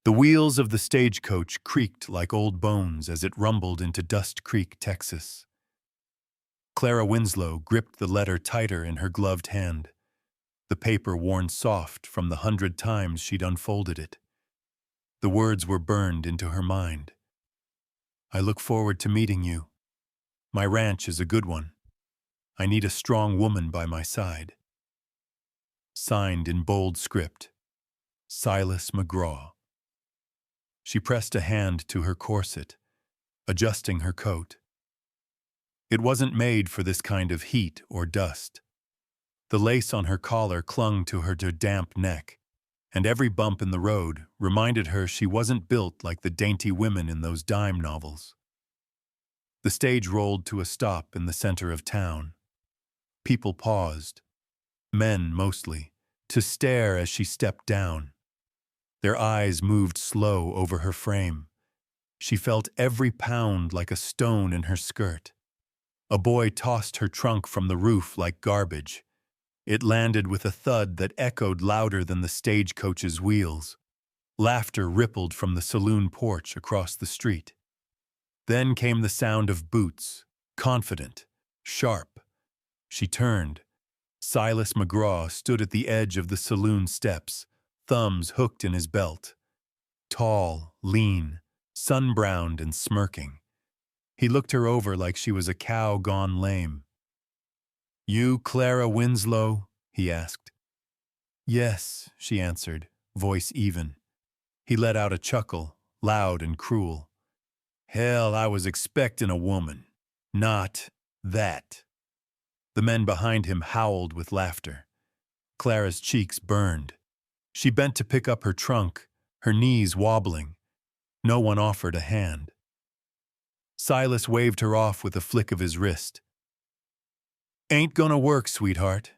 The wheels of the stagecoach creaked like old bones as it rumbled into Dust Creek, Texas. Clara Winslow gripped the letter tighter in her gloved hand, the paper worn soft from the 100 times she'd unfolded it. The words were burned into her mind. I look forward to meeting you. My ranch is a good one. I need a strong woman by my side. Signed in bold script, Silas McGraw. She pressed a hand to her corset, adjusting her coat. It wasn't made for this kind of heat or dust. The lace on her collar clung to her damp neck, and every bump in the road reminded her she wasn't built like the dainty women in those dime novels. The stage rolled to a stop in the center of town. People paused, men mostly, to stare as she stepped down. Their eyes moved slow over her frame. She felt every pound like a stone in her skirt. A boy tossed her trunk from the roof like garbage. It landed with a thud that echoed louder than the stagecoach's wheels. Laughter rippled from the saloon porch across the street. Then came the sound of boots, confident, sharp. She turned. Silas McGraw stood at the edge of the saloon steps, thumbs hooked in his belt. Tall, lean, sun-browned and smirking. He looked her over like she was a cow gone lame. "You Clara Winslow?" he asked. "Yes," she answered, voice even. He let out a chuckle, loud and cruel. "Hell, I was expecting a woman. Not that." The men behind him howled with laughter. Clara's cheeks burned. She bent to pick up her trunk, her knees wobbling. No one offered a hand. Silas waved her off with a flick of his wrist. "Ain't gonna work, sweetheart.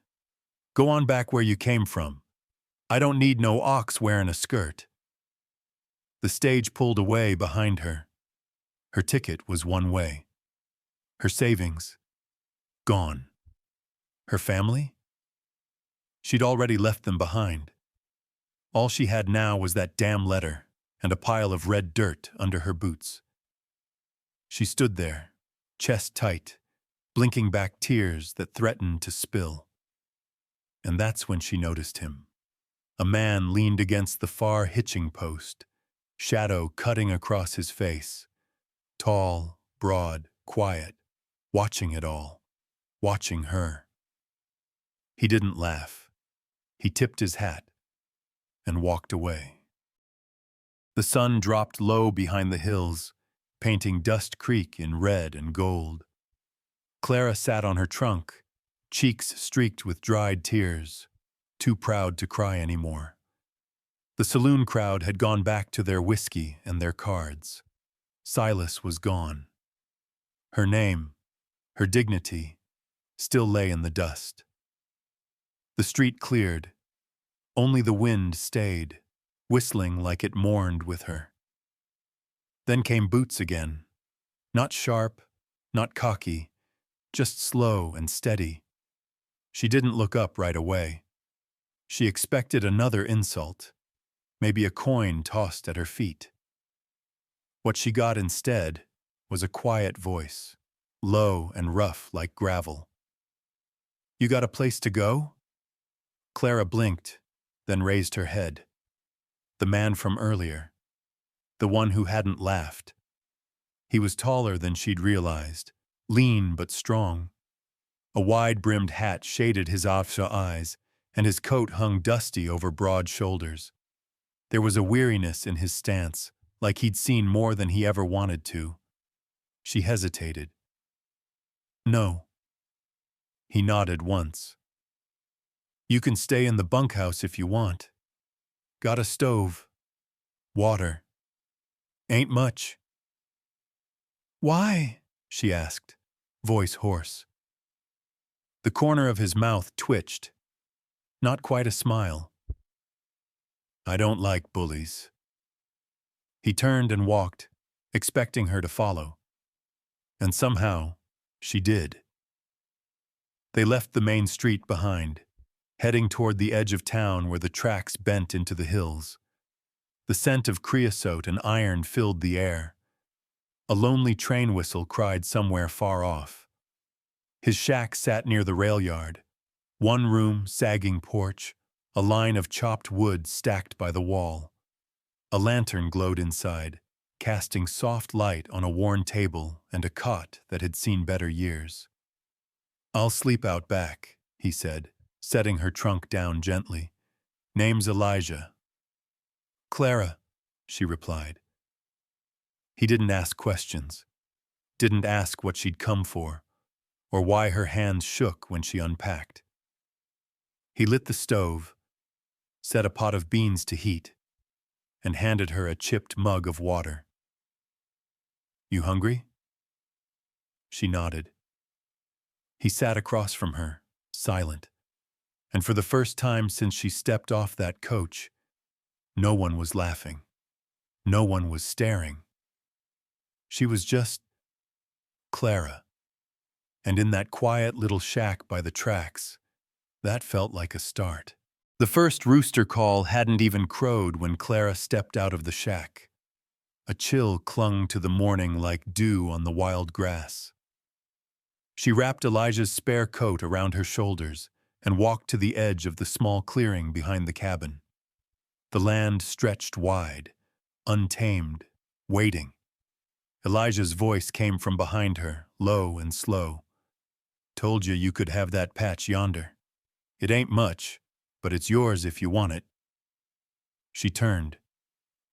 Go on back where you came from. I don't need no ox wearing a skirt." The stage pulled away behind her. Her ticket was one way. Her savings, gone. Her family? She'd already left them behind. All she had now was that damn letter and a pile of red dirt under her boots. She stood there, chest tight, blinking back tears that threatened to spill. And that's when she noticed him. A man leaned against the far hitching post, shadow cutting across his face. Tall, broad, quiet, watching it all, watching her. He didn't laugh. He tipped his hat and walked away. The sun dropped low behind the hills, painting Dust Creek in red and gold. Clara sat on her trunk, cheeks streaked with dried tears, too proud to cry anymore. The saloon crowd had gone back to their whiskey and their cards. Silas was gone. Her name, her dignity, still lay in the dust. The street cleared. Only the wind stayed, whistling like it mourned with her. Then came Boots again. Not sharp, not cocky, just slow and steady. She didn't look up right away. She expected another insult, maybe a coin tossed at her feet. What she got instead was a quiet voice, low and rough like gravel. "You got a place to go?" Clara blinked, then raised her head. The man from earlier. The one who hadn't laughed. He was taller than she'd realized, lean but strong. A wide-brimmed hat shaded his eyes, and his coat hung dusty over broad shoulders. There was a weariness in his stance, like he'd seen more than he ever wanted to. She hesitated. "No." He nodded once. "You can stay in the bunkhouse if you want. Got a stove. Water. Ain't much." "Why?" she asked, voice hoarse. The corner of his mouth twitched. Not quite a smile. "I don't like bullies." He turned and walked, expecting her to follow. And somehow, she did. They left the main street behind, heading toward the edge of town where the tracks bent into the hills. The scent of creosote and iron filled the air. A lonely train whistle cried somewhere far off. His shack sat near the rail yard. One room, sagging porch, a line of chopped wood stacked by the wall. A lantern glowed inside, casting soft light on a worn table and a cot that had seen better years. "I'll sleep out back," he said, setting her trunk down gently. "Name's Elijah." "Clara," she replied. He didn't ask questions, didn't ask what she'd come for, or why her hands shook when she unpacked. He lit the stove, set a pot of beans to heat, and handed her a chipped mug of water. "You hungry?" She nodded. He sat across from her, silent, and for the first time since she stepped off that coach, no one was laughing. No one was staring. She was just Clara. And in that quiet little shack by the tracks, that felt like a start. The first rooster call hadn't even crowed when Clara stepped out of the shack. A chill clung to the morning like dew on the wild grass. She wrapped Elijah's spare coat around her shoulders and walked to the edge of the small clearing behind the cabin. The land stretched wide, untamed, waiting. Elijah's voice came from behind her, low and slow. "Told you could have that patch yonder. It ain't much, but it's yours if you want it." She turned.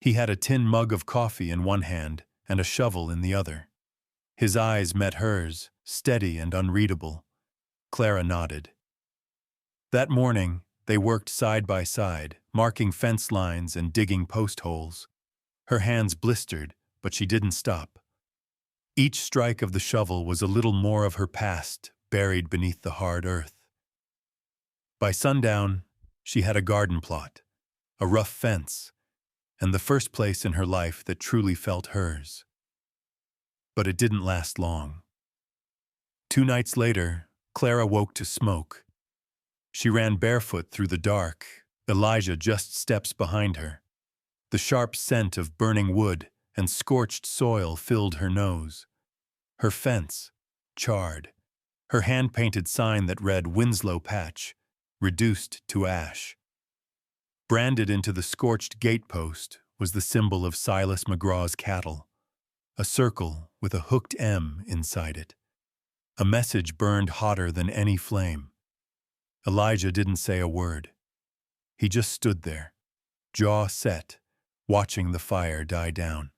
He had a tin mug of coffee in one hand and a shovel in the other. His eyes met hers, steady and unreadable. Clara nodded. That morning, they worked side by side, marking fence lines and digging post holes. Her hands blistered, but she didn't stop. Each strike of the shovel was a little more of her past buried beneath the hard earth. By sundown, she had a garden plot, a rough fence, and the first place in her life that truly felt hers. But it didn't last long. 2 nights later, Clara woke to smoke. She ran barefoot through the dark, Elijah just steps behind her. The sharp scent of burning wood and scorched soil filled her nose. Her fence, charred. Her hand-painted sign that read Winslow Patch, reduced to ash. Branded into the scorched gatepost was the symbol of Silas McGraw's cattle, a circle with a hooked M inside it. A message burned hotter than any flame. Elijah didn't say a word. He just stood there, jaw set, watching the fire die down.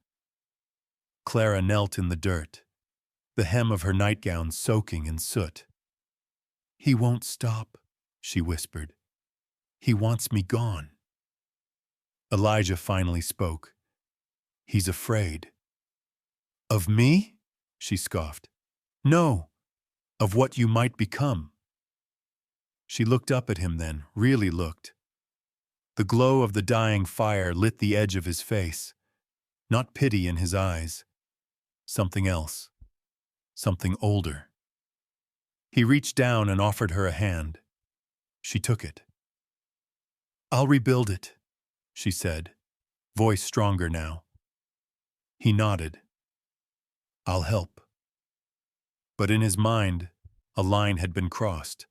Clara knelt in the dirt, the hem of her nightgown soaking in soot. "He won't stop," she whispered. "He wants me gone." Elijah finally spoke. "He's afraid." "Of me?" she scoffed. "No, of what you might become." She looked up at him then, really looked. The glow of the dying fire lit the edge of his face. Not pity in his eyes. Something else. Something older. He reached down and offered her a hand. She took it. "I'll rebuild it," she said, voice stronger now. He nodded. "I'll help." But in his mind, a line had been crossed.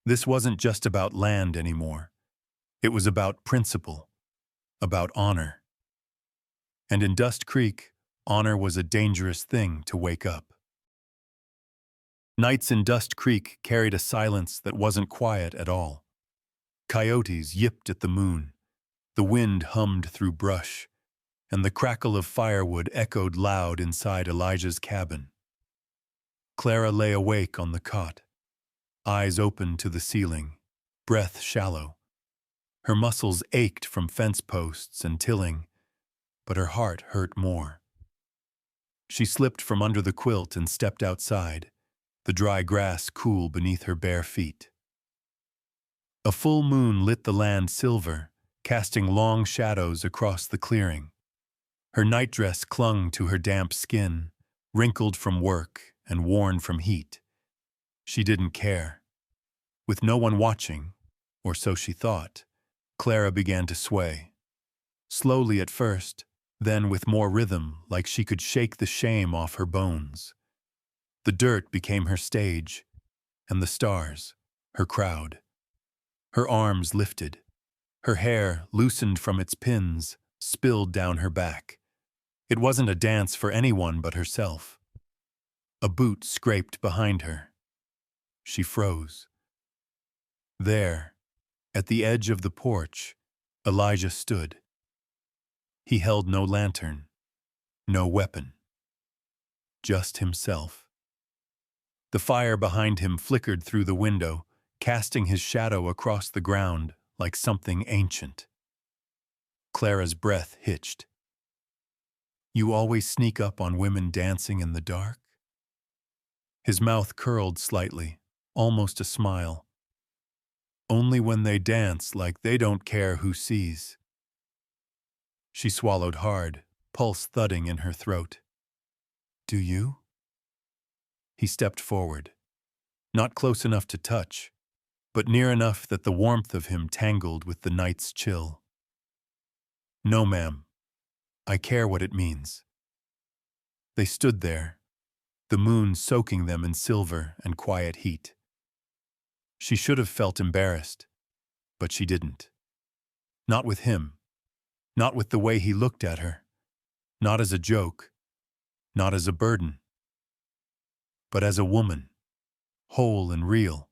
This wasn't just about land anymore. It was about principle, about honor. And in Dust Creek, honor was a dangerous thing to wake up. Nights in Dust Creek carried a silence that wasn't quiet at all. Coyotes yipped at the moon, the wind hummed through brush, and the crackle of firewood echoed loud inside Elijah's cabin. Clara lay awake on the cot, eyes open to the ceiling, breath shallow. Her muscles ached from fence posts and tilling, but her heart hurt more. She slipped from under the quilt and stepped outside, the dry grass cool beneath her bare feet. A full moon lit the land silver, casting long shadows across the clearing. Her nightdress clung to her damp skin, wrinkled from work and worn from heat. She didn't care. With no one watching, or so she thought, Clara began to sway. slowly at first, then with more rhythm, like she could shake the shame off her bones. The dirt became her stage, and the stars, her crowd. Her arms lifted. Her hair, loosened from its pins, spilled down her back. It wasn't a dance for anyone but herself. A boot scraped behind her. She froze. There, at the edge of the porch, Elijah stood. He held no lantern, no weapon. Just himself. The fire behind him flickered through the window, casting his shadow across the ground like something ancient. Clara's breath hitched. You always sneak up on women dancing in the dark? His mouth curled slightly, almost a smile. Only when they dance like they don't care who sees. She swallowed hard, pulse thudding in her throat. Do you? He stepped forward, not close enough to touch, but near enough that the warmth of him tangled with the night's chill. No, ma'am. I care what it means. They stood there, the moon soaking them in silver and quiet heat. She should have felt embarrassed, but she didn't. Not with him. Not with the way he looked at her. Not as a joke. Not as a burden. But as a woman, whole and real.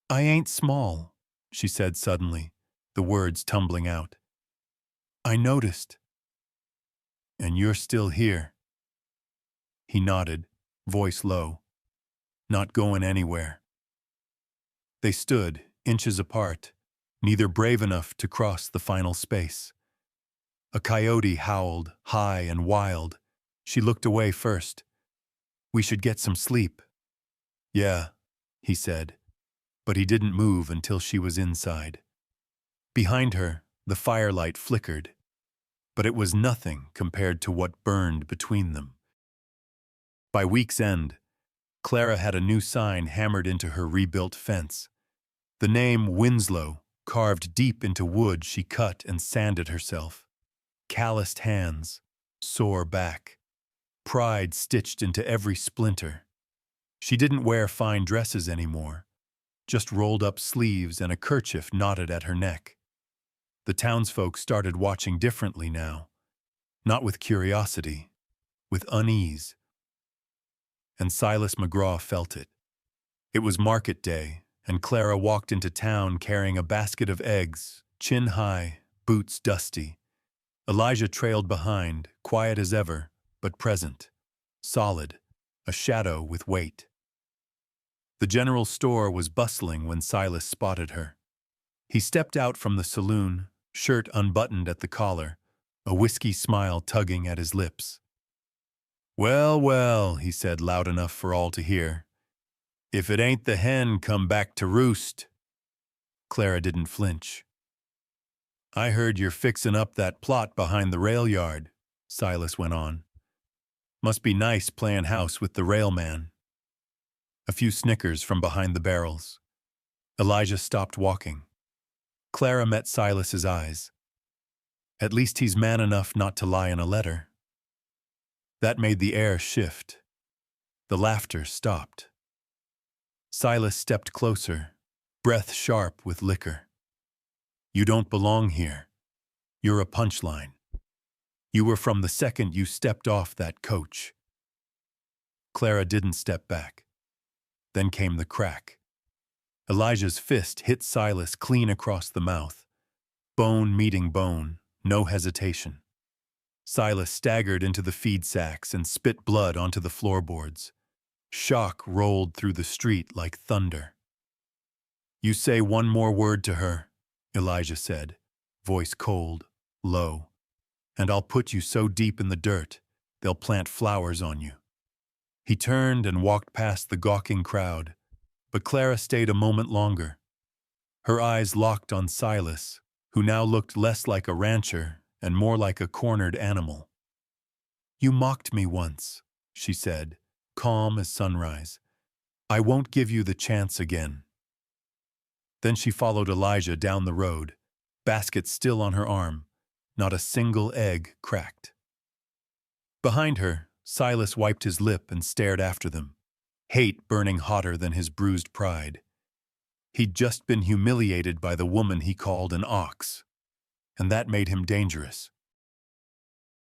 I ain't small, she said suddenly, the words tumbling out. I noticed. And you're still here. He nodded, voice low. Not going anywhere. They stood, inches apart, neither brave enough to cross the final space. A coyote howled, high and wild. She looked away first. We should get some sleep. Yeah, he said, but he didn't move until she was inside. Behind her, the firelight flickered, but it was nothing compared to what burned between them. By week's end, Clara had a new sign hammered into her rebuilt fence. The name Winslow carved deep into wood she cut and sanded herself. Calloused hands, sore back, pride stitched into every splinter. She didn't wear fine dresses anymore, just rolled-up sleeves and a kerchief knotted at her neck. The townsfolk started watching differently now, not with curiosity, with unease. And Silas McGraw felt it. It was market day, and Clara walked into town carrying a basket of eggs, chin high, boots dusty. Elijah trailed behind, quiet as ever, but present, solid, a shadow with weight. The general store was bustling when Silas spotted her. He stepped out from the saloon, shirt unbuttoned at the collar, a whiskey smile tugging at his lips. Well, well, he said loud enough for all to hear. If it ain't the hen come back to roost. Clara didn't flinch. I heard you're fixin' up that plot behind the rail yard, Silas went on. Must be nice playin' house with the railman. A few snickers from behind the barrels. Elijah stopped walking. Clara met Silas's eyes. At least he's man enough not to lie in a letter. That made the air shift. The laughter stopped. Silas stepped closer, breath sharp with liquor. You don't belong here. You're a punchline. You were from the second you stepped off that coach. Clara didn't step back. Then came the crack. Elijah's fist hit Silas clean across the mouth. Bone meeting bone, no hesitation. Silas staggered into the feed sacks and spit blood onto the floorboards. Shock rolled through the street like thunder. You say one more word to her, Elijah said, voice cold, low, and I'll put you so deep in the dirt, they'll plant flowers on you. He turned and walked past the gawking crowd, but Clara stayed a moment longer. Her eyes locked on Silas, who now looked less like a rancher and more like a cornered animal. You mocked me once, she said, calm as sunrise. I won't give you the chance again. Then she followed Elijah down the road, basket still on her arm, Not a single egg cracked. Behind her, Silas wiped his lip and stared after them, hate burning hotter than his bruised pride. He'd just been humiliated by the woman he called an ox, and that made him dangerous.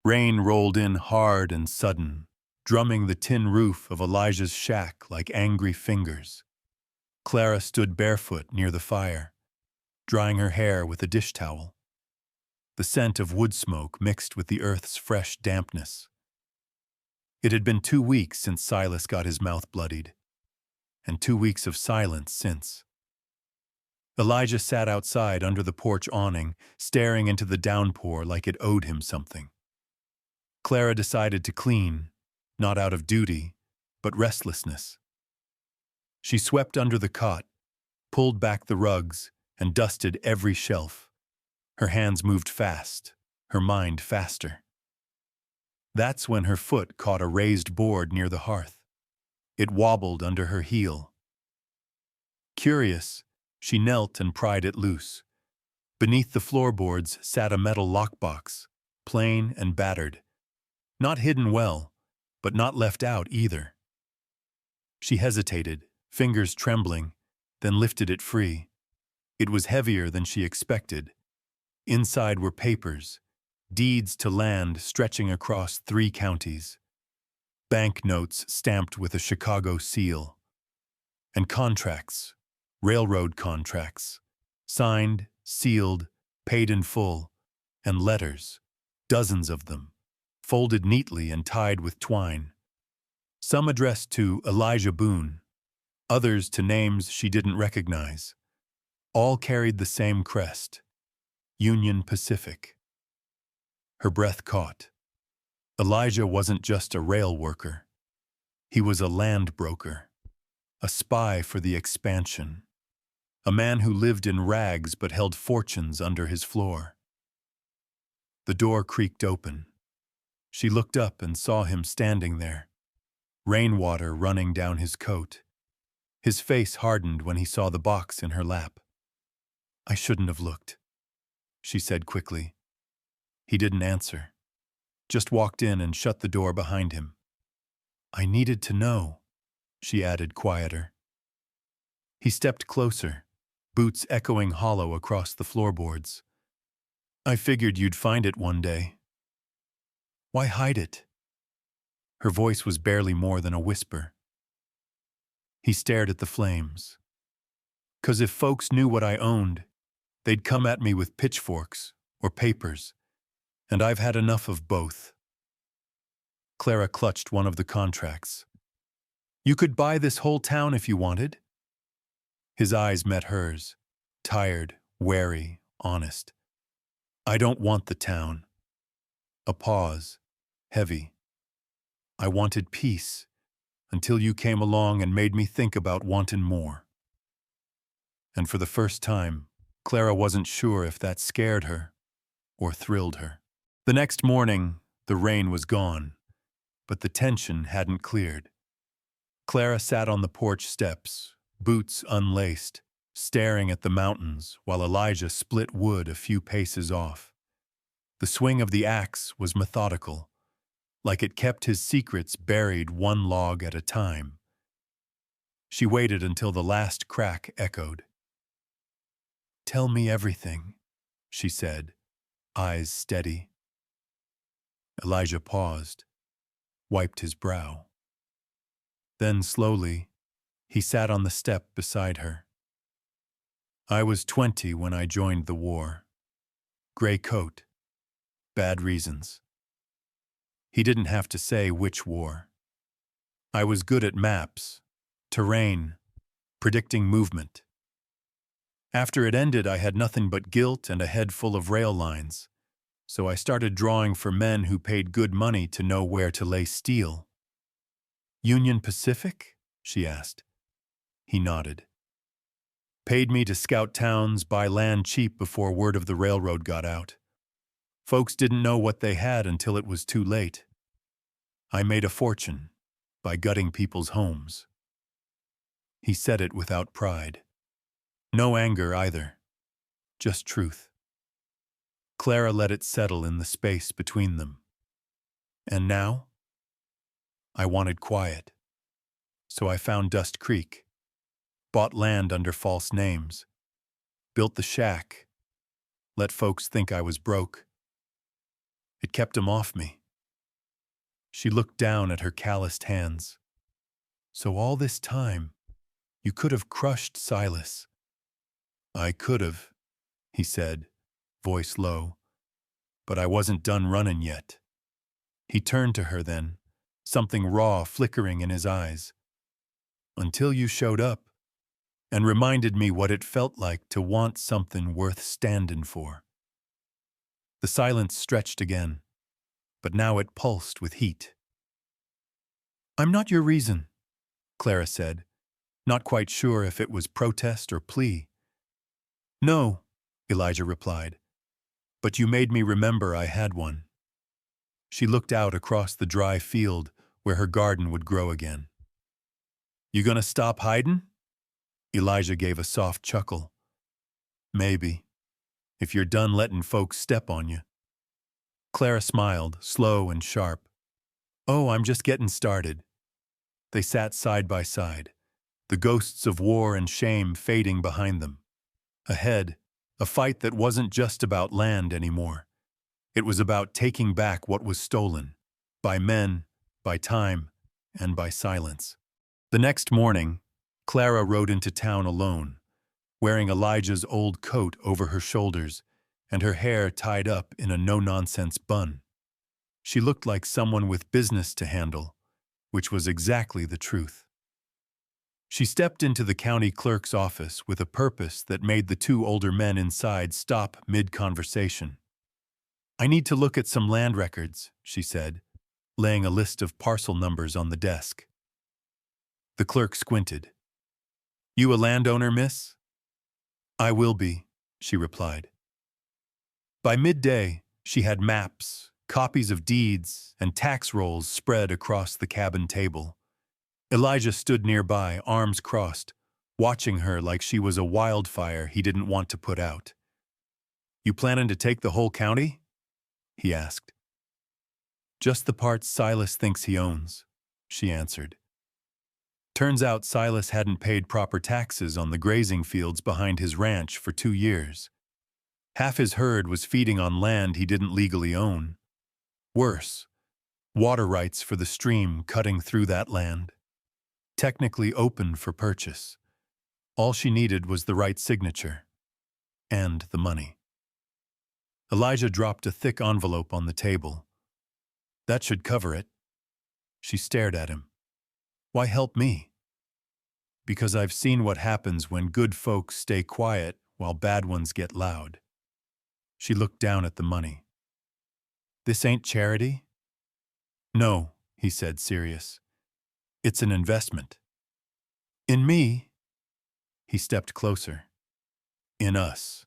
Rain rolled in hard and sudden, drumming the tin roof of Elijah's shack like angry fingers. Clara stood barefoot near the fire, drying her hair with a dish towel. The scent of wood smoke mixed with the earth's fresh dampness. It had been 2 weeks since Silas got his mouth bloodied, and 2 weeks of silence since. Elijah sat outside under the porch awning, staring into the downpour like it owed him something. Clara decided to clean, not out of duty, but restlessness. She swept under the cot, pulled back the rugs, and dusted every shelf. Her hands moved fast, her mind faster. That's when her foot caught a raised board near the hearth. It wobbled under her heel. Curious, she knelt and pried it loose. Beneath the floorboards sat a metal lockbox, plain and battered. Not hidden well, but not left out either. She hesitated, fingers trembling, then lifted it free. It was heavier than she expected. Inside were papers, deeds to land stretching across 3 counties, banknotes stamped with a Chicago seal, and contracts, railroad contracts, signed, sealed, paid in full, and letters, dozens of them, folded neatly and tied with twine. Some addressed to Elijah Boone, others to names she didn't recognize. All carried the same crest, Union Pacific. Her breath caught. Elijah wasn't just a rail worker. He was a land broker, a spy for the expansion, a man who lived in rags but held fortunes under his floor. The door creaked open. She looked up and saw him standing there, rainwater running down his coat. His face hardened when he saw the box in her lap. "I shouldn't have looked," she said quickly. He didn't answer, just walked in and shut the door behind him. "I needed to know," she added quieter. He stepped closer, boots echoing hollow across the floorboards. "I figured you'd find it one day." "Why hide it?" Her voice was barely more than a whisper. He stared at the flames. "'Cause if folks knew what I owned, they'd come at me with pitchforks or papers, and I've had enough of both." Clara clutched one of the contracts. "You could buy this whole town if you wanted." His eyes met hers, tired, wary, honest. "I don't want the town." A pause, heavy. "I wanted peace, until you came along and made me think about wanting more." And for the first time, Clara wasn't sure if that scared her or thrilled her. The next morning, the rain was gone, but the tension hadn't cleared. Clara sat on the porch steps, boots unlaced, staring at the mountains while Elijah split wood a few paces off. The swing of the axe was methodical, like it kept his secrets buried one log at a time. She waited until the last crack echoed. "Tell me everything," she said, eyes steady. Elijah paused, wiped his brow. Then slowly, he sat on the step beside her. "I was 20 when I joined the war. Gray coat. Bad reasons." He didn't have to say which war. "I was good at maps, terrain, predicting movement. After it ended, I had nothing but guilt and a head full of rail lines, so I started drawing for men who paid good money to know where to lay steel." "Union Pacific?" she asked. He nodded. "Paid me to scout towns, buy land cheap before word of the railroad got out. Folks didn't know what they had until it was too late. I made a fortune by gutting people's homes." He said it without pride. No anger either, just truth. Clara let it settle in the space between them. And now? I wanted quiet. So I found Dust Creek, bought land under false names, built the shack, let folks think I was broke. It kept 'em off me. She looked down at her calloused hands. So all this time, you could have crushed Silas. I could have, he said, voice low, but I wasn't done running yet. He turned to her then, something raw flickering in his eyes. Until you showed up, and reminded me what it felt like to want something worth standing for. The silence stretched again, but now it pulsed with heat. I'm not your reason, Clara said, not quite sure if it was protest or plea. No, Elijah replied, but you made me remember I had one. She looked out across the dry field where her garden would grow again. You gonna stop hiding? Elijah gave a soft chuckle. Maybe, if you're done letting folks step on you. Clara smiled, slow and sharp. Oh, I'm just getting started. They sat side by side, the ghosts of war and shame fading behind them. Ahead, a fight that wasn't just about land anymore. It was about taking back what was stolen, by men, by time, and by silence. The next morning, Clara rode into town alone, wearing Elijah's old coat over her shoulders and her hair tied up in a no-nonsense bun. She looked like someone with business to handle, which was exactly the truth. She stepped into the county clerk's office with a purpose that made the two older men inside stop mid-conversation. I need to look at some land records, she said, laying a list of parcel numbers on the desk. The clerk squinted. You a landowner, miss? I will be, she replied. By midday, she had maps, copies of deeds, and tax rolls spread across the cabin table. Elijah stood nearby, arms crossed, watching her like she was a wildfire he didn't want to put out. You planning to take the whole county? He asked. Just the parts Silas thinks he owns, she answered. Turns out Silas hadn't paid proper taxes on the grazing fields behind his ranch for 2 years. Half his herd was feeding on land he didn't legally own. Worse, water rights for the stream cutting through that land. Technically open for purchase. All she needed was the right signature. And the money. Elijah dropped a thick envelope on the table. That should cover it. She stared at him. Why help me? Because I've seen what happens when good folks stay quiet while bad ones get loud. She looked down at the money. This ain't charity? No, he said, serious. It's an investment. In me? He stepped closer. In us.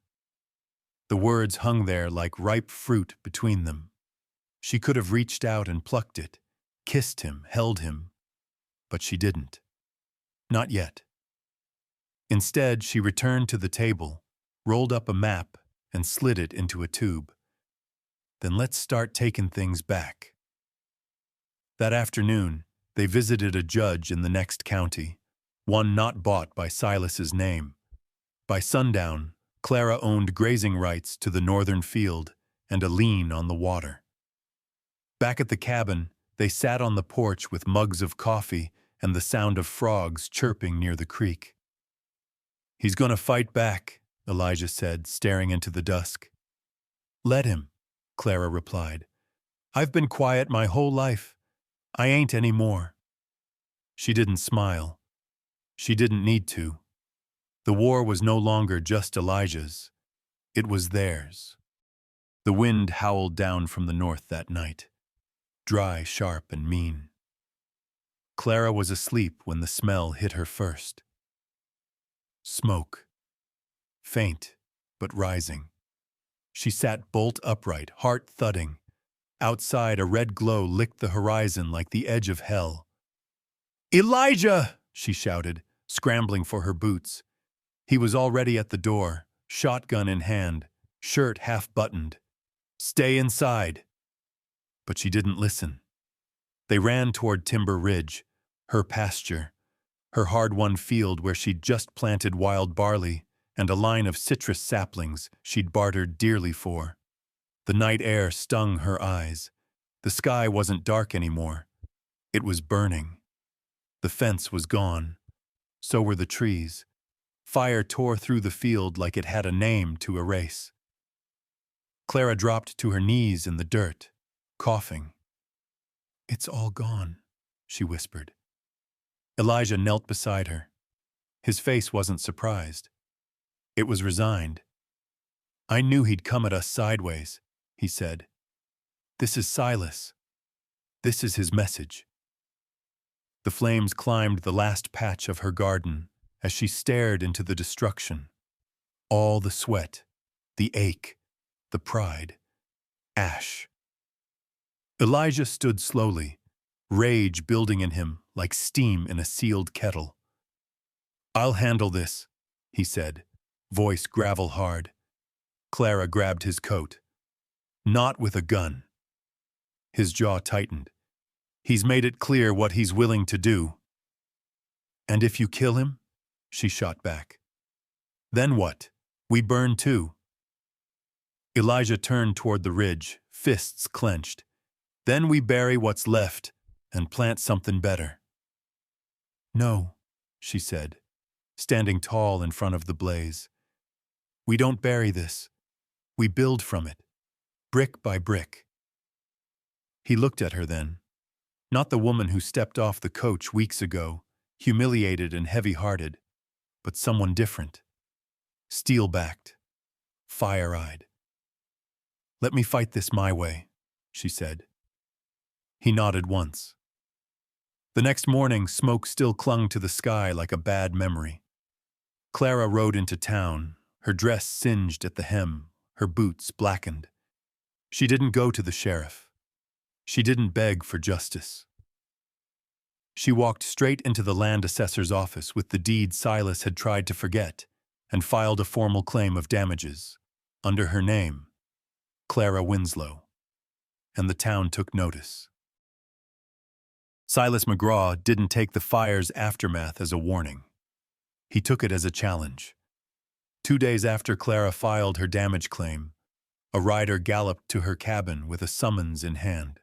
The words hung there like ripe fruit between them. She could have reached out and plucked it, kissed him, held him. But she didn't. Not yet. Instead, she returned to the table, rolled up a map, and slid it into a tube. Then let's start taking things back. That afternoon, they visited a judge in the next county, one not bought by Silas's name. By sundown, Clara owned grazing rights to the northern field and a lien on the water. Back at the cabin, they sat on the porch with mugs of coffee and the sound of frogs chirping near the creek. He's gonna fight back, Elijah said, staring into the dusk. Let him, Clara replied. I've been quiet my whole life. I ain't any more. She didn't smile. She didn't need to. The war was no longer just Elijah's. It was theirs. The wind howled down from the north that night, dry, sharp, and mean. Clara was asleep when the smell hit her first. Smoke. Faint, but rising. She sat bolt upright, heart thudding. Outside, a red glow licked the horizon like the edge of hell. Elijah! She shouted, scrambling for her boots. He was already at the door, shotgun in hand, shirt half-buttoned, Stay inside. But she didn't listen. They ran toward Timber Ridge, her pasture, her hard-won field where she'd just planted wild barley and a line of citrus saplings she'd bartered dearly for. The night air stung her eyes. The sky wasn't dark anymore. It was burning. The fence was gone. So were the trees. Fire tore through the field like it had a name to erase. Clara dropped to her knees in the dirt, coughing. "It's all gone," she whispered. Elijah knelt beside her. His face wasn't surprised. It was resigned. "I knew he'd come at us sideways," he said. "This is Silas. This is his message." The flames climbed the last patch of her garden as she stared into the destruction. All the sweat, the ache, the pride, ash. Elijah stood slowly, rage building in him like steam in a sealed kettle. "I'll handle this," he said, voice gravel-hard. Clara grabbed his coat. "Not with a gun." His jaw tightened. "He's made it clear what he's willing to do." "And if you kill him?" she shot back. "Then what? We burn too." Elijah turned toward the ridge, fists clenched. "Then we bury what's left and plant something better." "No," she said, standing tall in front of the blaze. "We don't bury this. We build from it, brick by brick." He looked at her then. Not the woman who stepped off the coach weeks ago, humiliated and heavy-hearted, but someone different. Steel-backed, fire-eyed. "Let me fight this my way," she said. He nodded once. The next morning, smoke still clung to the sky like a bad memory. Clara rode into town, her dress singed at the hem, her boots blackened. She didn't go to the sheriff. She didn't beg for justice. She walked straight into the land assessor's office with the deed Silas had tried to forget and filed a formal claim of damages, under her name, Clara Winslow. And the town took notice. Silas McGraw didn't take the fire's aftermath as a warning. He took it as a challenge. 2 days after Clara filed her damage claim, a rider galloped to her cabin with a summons in hand.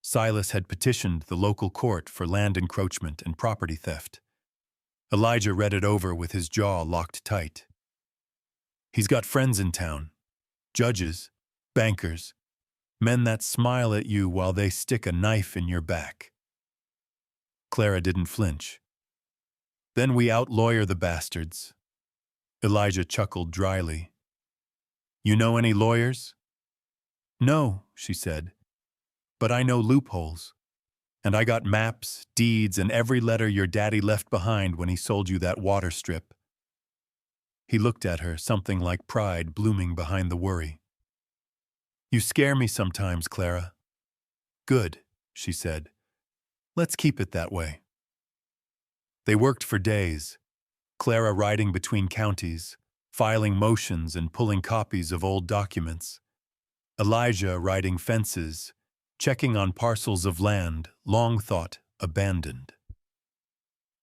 Silas had petitioned the local court for land encroachment and property theft. Elijah read it over with his jaw locked tight. He's got friends in town, judges, bankers, men that smile at you while they stick a knife in your back. Clara didn't flinch. "Then we out-lawyer the bastards." Elijah chuckled dryly. "You know any lawyers?" "No," she said. "But I know loopholes. And I got maps, deeds, and every letter your daddy left behind when he sold you that water strip." He looked at her, something like pride blooming behind the worry. "You scare me sometimes, Clara." "Good," she said. "Let's keep it that way." They worked for days, Clara riding between counties, filing motions and pulling copies of old documents. Elijah riding fences, checking on parcels of land long thought abandoned.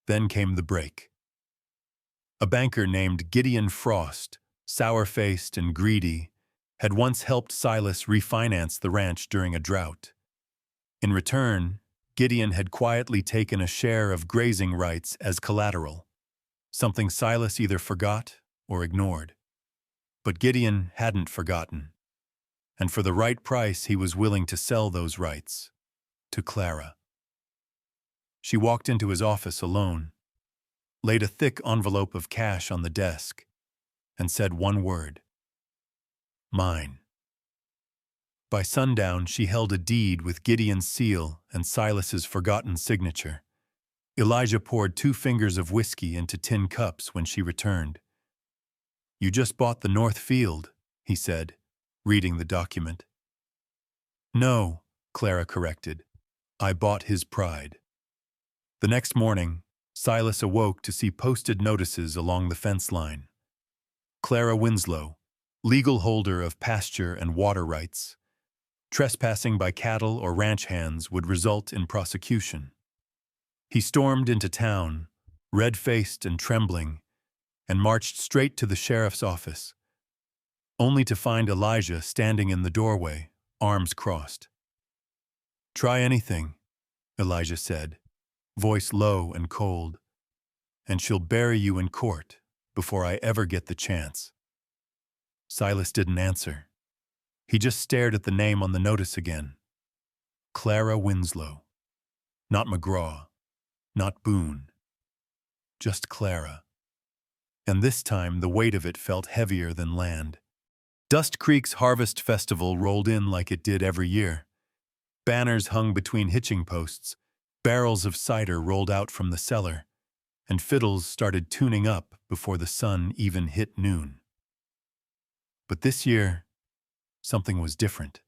Then came the break. A banker named Gideon Frost, sour-faced and greedy, had once helped Silas refinance the ranch during a drought. In return, Gideon had quietly taken a share of grazing rights as collateral, something Silas either forgot or ignored. But Gideon hadn't forgotten, and for the right price he was willing to sell those rights to Clara. She walked into his office alone, laid a thick envelope of cash on the desk, and said one word: "Mine." By sundown, she held a deed with Gideon's seal and Silas's forgotten signature. Elijah poured 2 fingers of whiskey into tin cups when she returned. "You just bought the North Field," he said, reading the document. "No," Clara corrected. "I bought his pride." The next morning, Silas awoke to see posted notices along the fence line. Clara Winslow, legal holder of pasture and water rights. Trespassing by cattle or ranch hands would result in prosecution. He stormed into town, red-faced and trembling, and marched straight to the sheriff's office, only to find Elijah standing in the doorway, arms crossed. "Try anything," Elijah said, voice low and cold, "and she'll bury you in court before I ever get the chance." Silas didn't answer. He just stared at the name on the notice again. Clara Winslow. Not McGraw. Not Boone. Just Clara. And this time the weight of it felt heavier than land. Dust Creek's Harvest Festival rolled in like it did every year. Banners hung between hitching posts, barrels of cider rolled out from the cellar, and fiddles started tuning up before the sun even hit noon. But this year, something was different.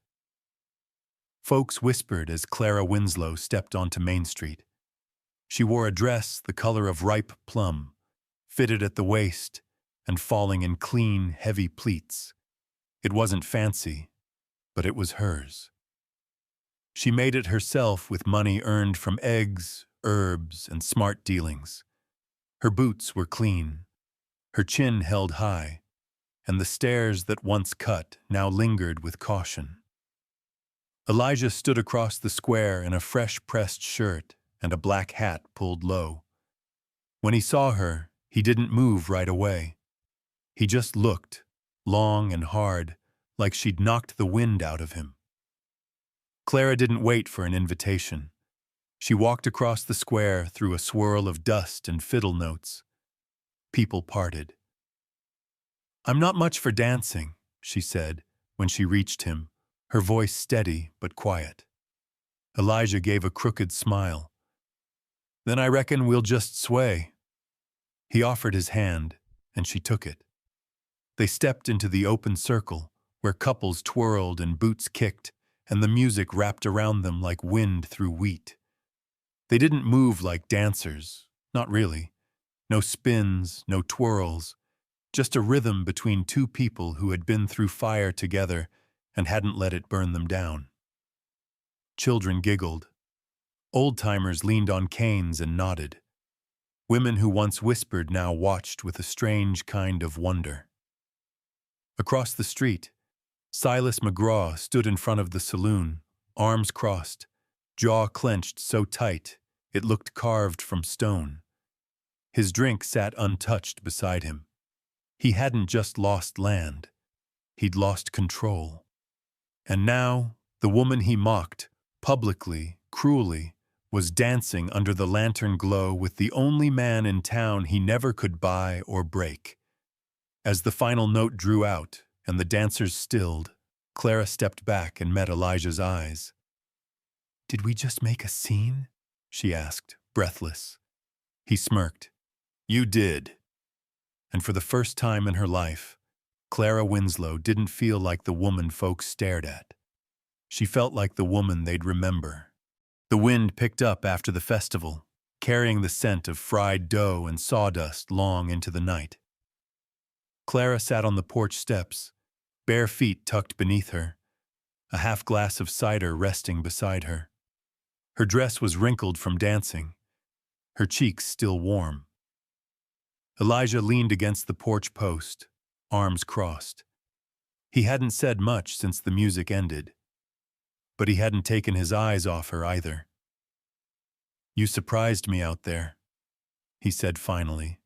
Folks whispered as Clara Winslow stepped onto Main Street. She wore a dress the color of ripe plum, fitted at the waist and falling in clean, heavy pleats. It wasn't fancy, but it was hers. She made it herself with money earned from eggs, herbs, and smart dealings. Her boots were clean, her chin held high, and the stares that once cut now lingered with caution. Elijah stood across the square in a fresh-pressed shirt and a black hat pulled low. When he saw her, he didn't move right away. He just looked, long and hard, like she'd knocked the wind out of him. Clara didn't wait for an invitation. She walked across the square through a swirl of dust and fiddle notes. People parted. "I'm not much for dancing," she said when she reached him, her voice steady but quiet. Elijah gave a crooked smile. "Then I reckon we'll just sway." He offered his hand, and she took it. They stepped into the open circle, where couples twirled and boots kicked, and the music wrapped around them like wind through wheat. They didn't move like dancers, not really. No spins, no twirls, just a rhythm between two people who had been through fire together and hadn't let it burn them down. Children giggled. Old-timers leaned on canes and nodded. Women who once whispered now watched with a strange kind of wonder. Across the street, Silas McGraw stood in front of the saloon, arms crossed, jaw clenched so tight it looked carved from stone. His drink sat untouched beside him. He hadn't just lost land, he'd lost control. And now, the woman he mocked, publicly, cruelly, was dancing under the lantern glow with the only man in town he never could buy or break. As the final note drew out and the dancers stilled, Clara stepped back and met Elijah's eyes. "Did we just make a scene?" she asked, breathless. He smirked. "You did." And for the first time in her life, Clara Winslow didn't feel like the woman folks stared at. She felt like the woman they'd remember. The wind picked up after the festival, carrying the scent of fried dough and sawdust long into the night. Clara sat on the porch steps, bare feet tucked beneath her, a half glass of cider resting beside her. Her dress was wrinkled from dancing, her cheeks still warm. Elijah leaned against the porch post, arms crossed. He hadn't said much since the music ended, but he hadn't taken his eyes off her either. "You surprised me out there," he said finally.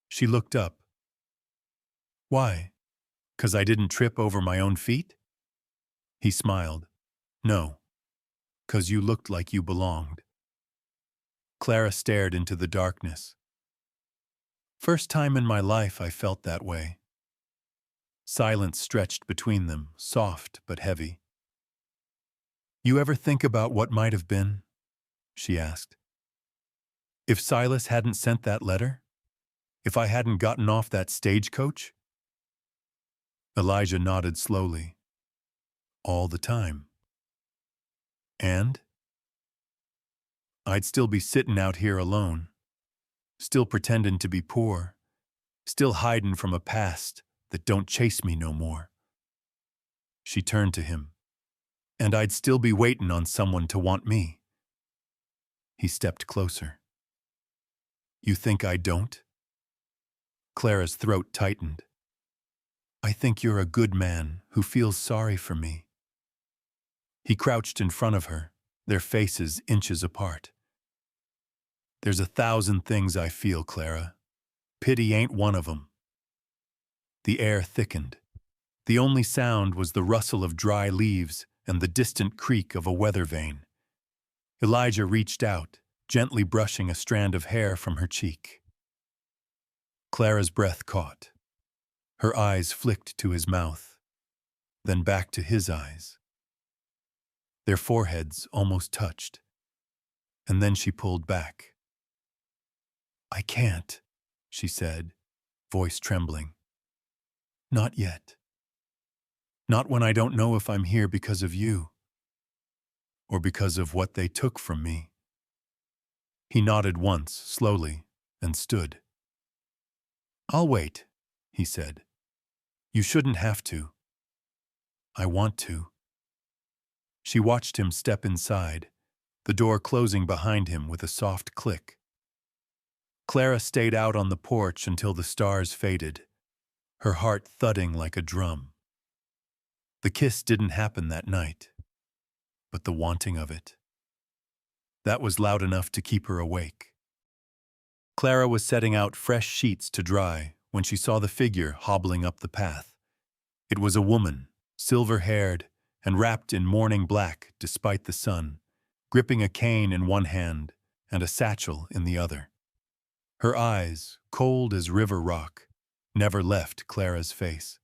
She looked up. "Why? 'Cause I didn't trip over my own feet?" He smiled. "No, 'cause you looked like you belonged." Clara stared into the darkness. "First time in my life I felt that way." Silence stretched between them, soft but heavy. "You ever think about what might have been?" she asked. "If Silas hadn't sent that letter? If I hadn't gotten off that stagecoach?" Elijah nodded slowly. "All the time." "And?" "I'd still be sitting out here alone, still pretending to be poor, still hiding from a past that don't chase me no more." She turned to him. "And I'd still be waiting on someone to want me." He stepped closer. "You think I don't?" Clara's throat tightened. "I think you're a good man who feels sorry for me." He crouched in front of her, their faces inches apart. "There's 1,000 things I feel, Clara. Pity ain't one of 'em." The air thickened. The only sound was the rustle of dry leaves and the distant creak of a weather vane. Elijah reached out, gently brushing a strand of hair from her cheek. Clara's breath caught. Her eyes flicked to his mouth, then back to his eyes. Their foreheads almost touched, and then she pulled back. "I can't," she said, voice trembling. "Not yet. Not when I don't know if I'm here because of you, or because of what they took from me." He nodded once, slowly, and stood. "I'll wait," he said. "You shouldn't have to." "I want to." She watched him step inside, the door closing behind him with a soft click. Clara stayed out on the porch until the stars faded, her heart thudding like a drum. The kiss didn't happen that night, but the wanting of it. That was loud enough to keep her awake. Clara was setting out fresh sheets to dry when she saw the figure hobbling up the path. It was a woman, silver-haired and wrapped in mourning black despite the sun, gripping a cane in one hand and a satchel in the other. Her eyes, cold as river rock, never left Clara's face.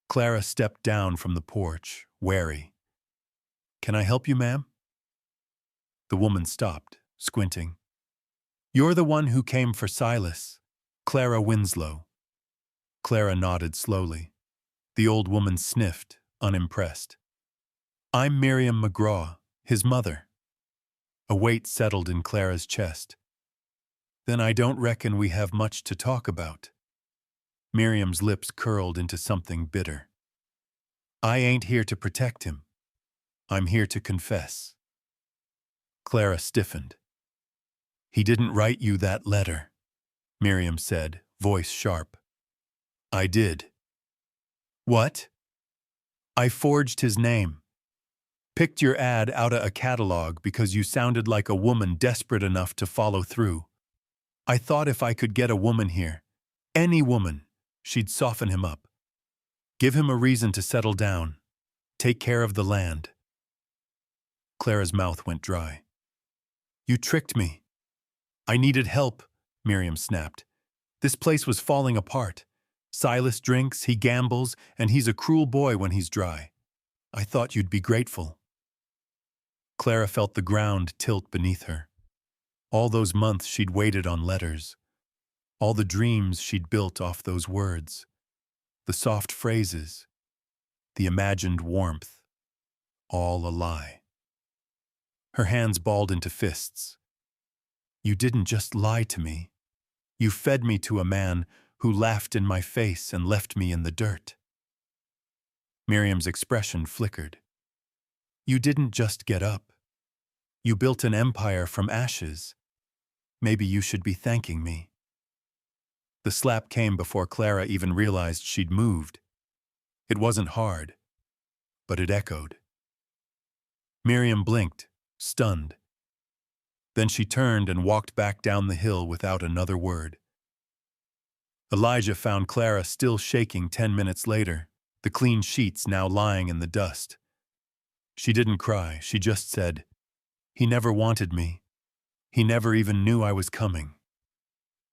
Clara stepped down from the porch, wary. "Can I help you, ma'am?" The woman stopped, squinting. "You're the one who came for Silas, Clara Winslow." Clara nodded slowly. The old woman sniffed, unimpressed. "I'm Miriam McGraw, his mother." A weight settled in Clara's chest. "Then I don't reckon we have much to talk about." Miriam's lips curled into something bitter. "I ain't here to protect him. I'm here to confess." Clara stiffened. "He didn't write you that letter," Miriam said, voice sharp. "I did." "What?" "I forged his name. Picked your ad out of a catalog because you sounded like a woman desperate enough to follow through. I thought if I could get a woman here, any woman, she'd soften him up. Give him a reason to settle down. Take care of the land." Clara's mouth went dry. "You tricked me." "I needed help," Miriam snapped. "This place was falling apart. Silas drinks, he gambles, and he's a cruel boy when he's dry. I thought you'd be grateful." Clara felt the ground tilt beneath her. All those months she'd waited on letters. All the dreams she'd built off those words. The soft phrases. The imagined warmth. All a lie. Her hands balled into fists. "You didn't just lie to me. You fed me to a man who laughed in my face and left me in the dirt." Miriam's expression flickered. "You didn't just get up. You built an empire from ashes. Maybe you should be thanking me." The slap came before Clara even realized she'd moved. It wasn't hard, but it echoed. Miriam blinked, stunned. Then she turned and walked back down the hill without another word. Elijah found Clara still shaking 10 minutes later, the clean sheets now lying in the dust. She didn't cry, she just said, "He never wanted me. He never even knew I was coming."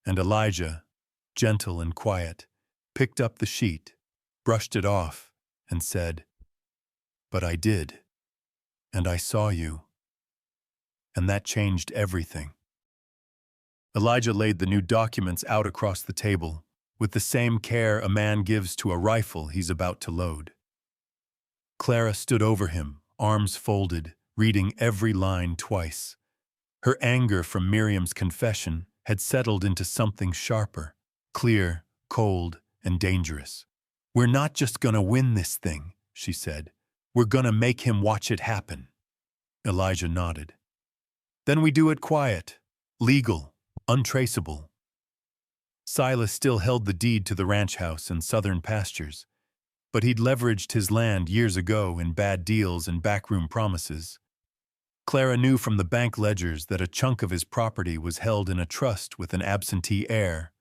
And Elijah, gentle and quiet, picked up the sheet, brushed it off, and said, "But I did. And I saw you. And that changed everything." Elijah laid the new documents out across the table, with the same care a man gives to a rifle he's about to load. Clara stood over him, arms folded, reading every line twice. Her anger from Miriam's confession had settled into something sharper, clear, cold, and dangerous. "We're not just gonna win this thing," she said. "We're gonna make him watch it happen." Elijah nodded. "Then we do it quiet, legal, untraceable." Silas still held the deed to the ranch house and southern pastures, but he'd leveraged his land years ago in bad deals and backroom promises. Clara knew from the bank ledgers that a chunk of his property was held in a trust with an absentee heir,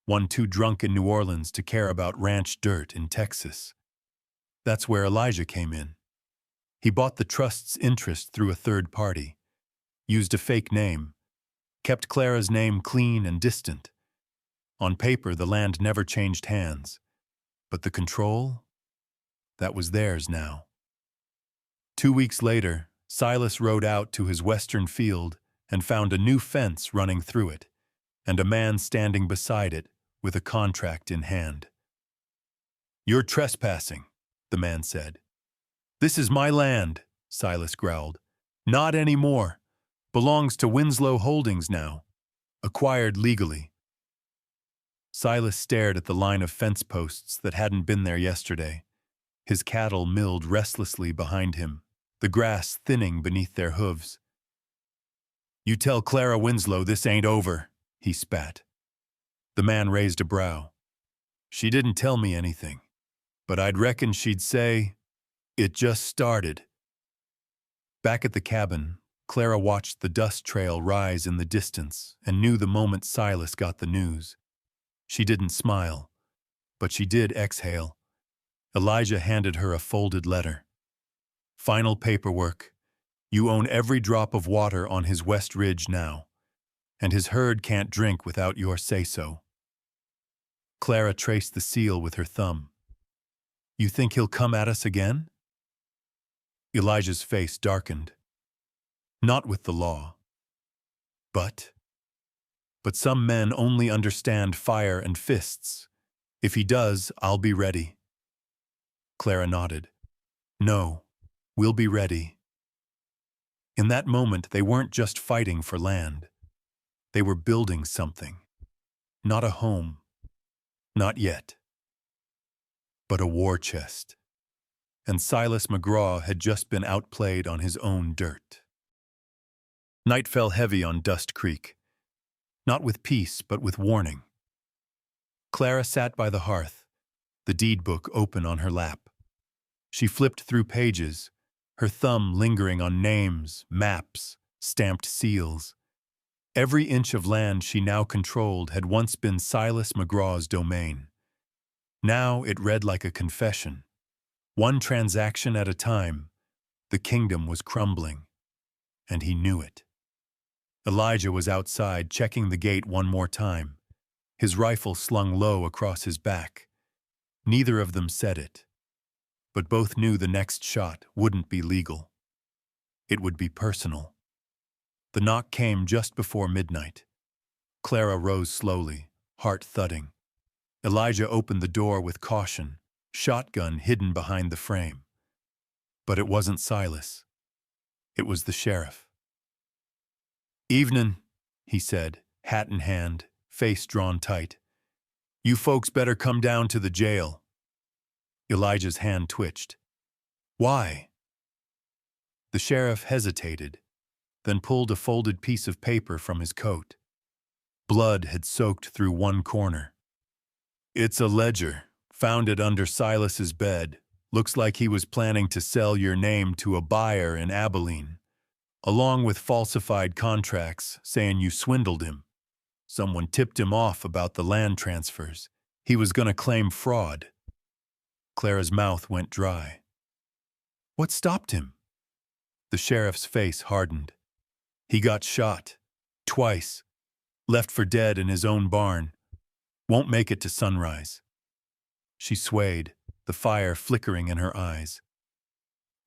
one too drunk in New Orleans to care about ranch dirt in Texas. That's where Elijah came in. He bought the trust's interest through a third party, used a fake name, kept Clara's name clean and distant. On paper, the land never changed hands, but the control? That was theirs now. 2 weeks later, Silas rode out to his western field and found a new fence running through it, and a man standing beside it with a contract in hand. "You're trespassing," the man said. "This is my land," Silas growled. "Not anymore. Belongs to Winslow Holdings now. Acquired legally." Silas stared at the line of fence posts that hadn't been there yesterday. His cattle milled restlessly behind him, the grass thinning beneath their hooves. "You tell Clara Winslow this ain't over," he spat. The man raised a brow. "She didn't tell me anything, but I'd reckon she'd say, 'It just started.'" Back at the cabin, Clara watched the dust trail rise in the distance and knew the moment Silas got the news. She didn't smile, but she did exhale. Elijah handed her a folded letter. "Final paperwork. You own every drop of water on his West Ridge now, and his herd can't drink without your say-so." Clara traced the seal with her thumb. "You think he'll come at us again?" Elijah's face darkened. "Not with the law. But some men only understand fire and fists. If he does, I'll be ready." Clara nodded. "No, we'll be ready." In that moment, they weren't just fighting for land. They were building something. Not a home. Not yet. But a war chest. And Silas McGraw had just been outplayed on his own dirt. Night fell heavy on Dust Creek. Not with peace, but with warning. Clara sat by the hearth, the deed book open on her lap. She flipped through pages, her thumb lingering on names, maps, stamped seals. Every inch of land she now controlled had once been Silas McGraw's domain. Now it read like a confession. One transaction at a time, the kingdom was crumbling, and he knew it. Elijah was outside, checking the gate one more time, his rifle slung low across his back. Neither of them said it, but both knew the next shot wouldn't be legal. It would be personal. The knock came just before midnight. Clara rose slowly, heart thudding. Elijah opened the door with caution, shotgun hidden behind the frame. But it wasn't Silas. It was the sheriff. "Evenin'," he said, hat in hand, face drawn tight. "You folks better come down to the jail." Elijah's hand twitched. "Why?" The sheriff hesitated, then pulled a folded piece of paper from his coat. Blood had soaked through one corner. "It's a ledger. Found it under Silas's bed. Looks like he was planning to sell your name to a buyer in Abilene, along with falsified contracts saying you swindled him. Someone tipped him off about the land transfers. He was going to claim fraud." Clara's mouth went dry. "What stopped him?" The sheriff's face hardened. "He got shot. Twice. Left for dead in his own barn. Won't make it to sunrise." She swayed, the fire flickering in her eyes.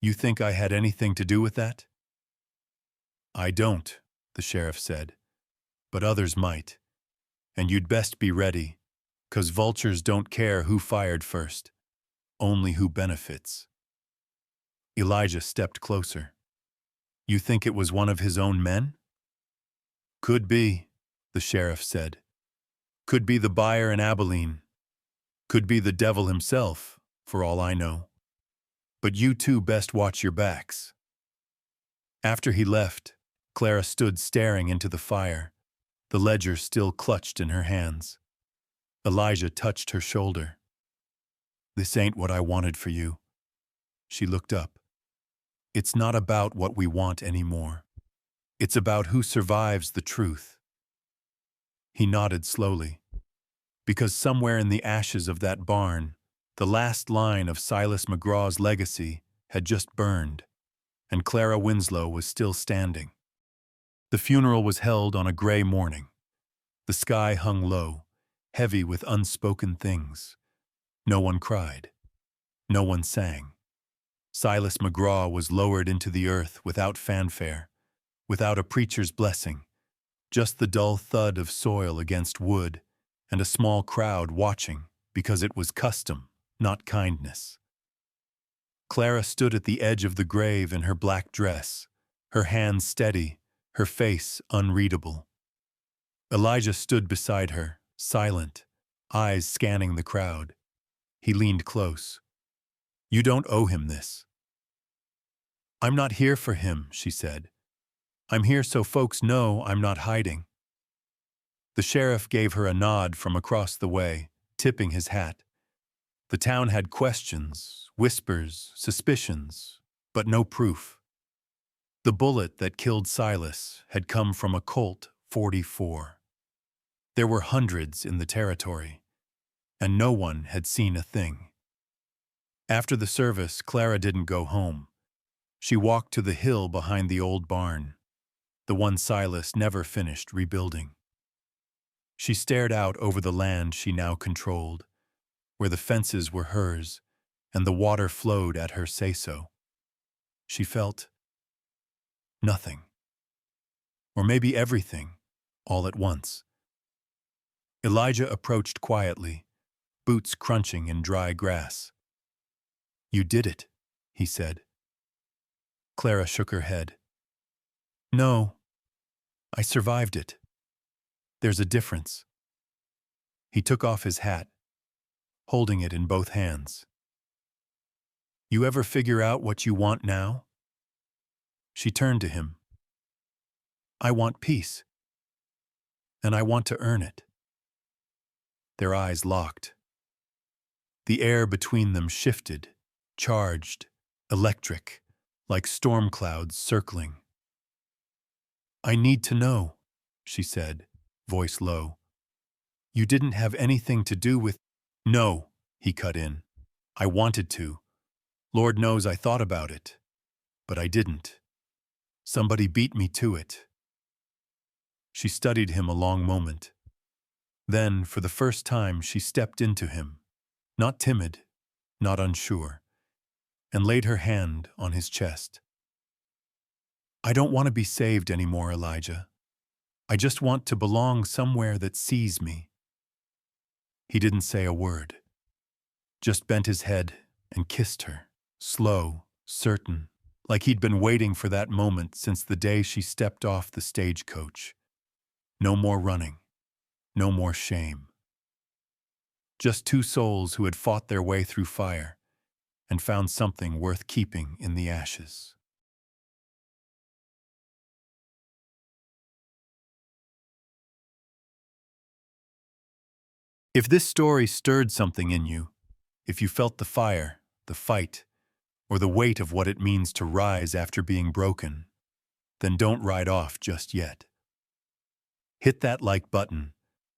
"You think I had anything to do with that?" "I don't," the sheriff said. "But others might. And you'd best be ready, 'cause vultures don't care who fired first, only who benefits." Elijah stepped closer. "You think it was one of his own men?" "Could be," the sheriff said. "Could be the buyer in Abilene. Could be the devil himself, for all I know. But you two best watch your backs. After he left, Clara stood staring into the fire, the ledger still clutched in her hands. Elijah touched her shoulder. This ain't what I wanted for you. She looked up. It's not about what we want anymore. It's about who survives the truth. He nodded slowly, because somewhere in the ashes of that barn, the last line of Silas McGraw's legacy had just burned, and Clara Winslow was still standing. The funeral was held on a gray morning. The sky hung low, heavy with unspoken things. No one cried. No one sang. Silas McGraw was lowered into the earth without fanfare, without a preacher's blessing, just the dull thud of soil against wood and a small crowd watching because it was custom, not kindness. Clara stood at the edge of the grave in her black dress, her hands steady, her face unreadable. Elijah stood beside her, silent, eyes scanning the crowd. He leaned close. You don't owe him this. I'm not here for him, she said. I'm here so folks know I'm not hiding. The sheriff gave her a nod from across the way, tipping his hat. The town had questions, whispers, suspicions, but no proof. The bullet that killed Silas had come from a Colt 44. There were hundreds in the territory, and no one had seen a thing. After the service, Clara didn't go home. She walked to the hill behind the old barn, the one Silas never finished rebuilding. She stared out over the land she now controlled, where the fences were hers and the water flowed at her say-so. She felt nothing, or maybe everything, all at once. Elijah approached quietly, boots crunching in dry grass. You did it, he said. Clara shook her head. No, I survived it. There's a difference. He took off his hat, holding it in both hands. You ever figure out what you want now? She turned to him. I want peace, and I want to earn it. Their eyes locked. The air between them shifted, charged, electric, like storm clouds circling. I need to know, she said, voice low. You didn't have anything to do with— No, he cut in. I wanted to. Lord knows I thought about it, but I didn't. Somebody beat me to it. She studied him a long moment. Then, for the first time, she stepped into him, not timid, not unsure, and laid her hand on his chest. I don't want to be saved anymore, Elijah. I just want to belong somewhere that sees me. He didn't say a word, just bent his head and kissed her, slow, certain, like he'd been waiting for that moment since the day she stepped off the stagecoach. No more running, no more shame. Just two souls who had fought their way through fire and found something worth keeping in the ashes. If this story stirred something in you, if you felt the fire, the fight, or the weight of what it means to rise after being broken, then don't ride off just yet. Hit that like button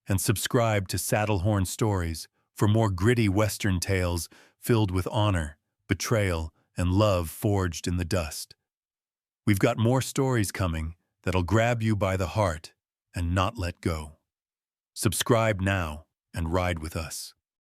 and subscribe to Saddlehorn Stories for more gritty Western tales filled with honor, betrayal, and love forged in the dust. We've got more stories coming that'll grab you by the heart and not let go. Subscribe now and ride with us.